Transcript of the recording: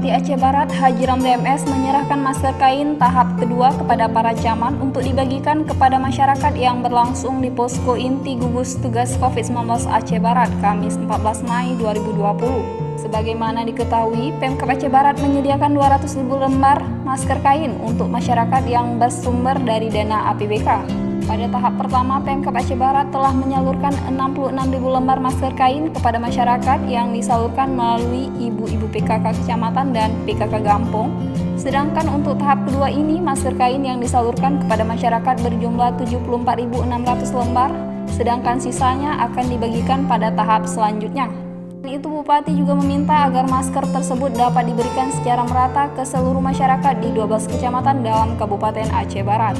Bupati Aceh Barat Haji Ramli MS menyerahkan masker kain tahap kedua kepada para camat untuk dibagikan kepada masyarakat yang berlangsung di Posko Inti Gugus Tugas COVID-19 Aceh Barat, Kamis 14 Mei 2020. Sebagaimana diketahui, Pemkab Aceh Barat menyediakan 200.000 lembar masker kain untuk masyarakat yang bersumber dari dana APBK. Pada tahap pertama, Pemkab Aceh Barat telah menyalurkan 66.000 lembar masker kain kepada masyarakat yang disalurkan melalui ibu-ibu PKK Kecamatan dan PKK Gampong. Sedangkan untuk tahap kedua ini, masker kain yang disalurkan kepada masyarakat berjumlah 74.600 lembar, sedangkan sisanya akan dibagikan pada tahap selanjutnya. Selain itu, Bupati juga meminta agar masker tersebut dapat diberikan secara merata ke seluruh masyarakat di 12 kecamatan dalam Kabupaten Aceh Barat.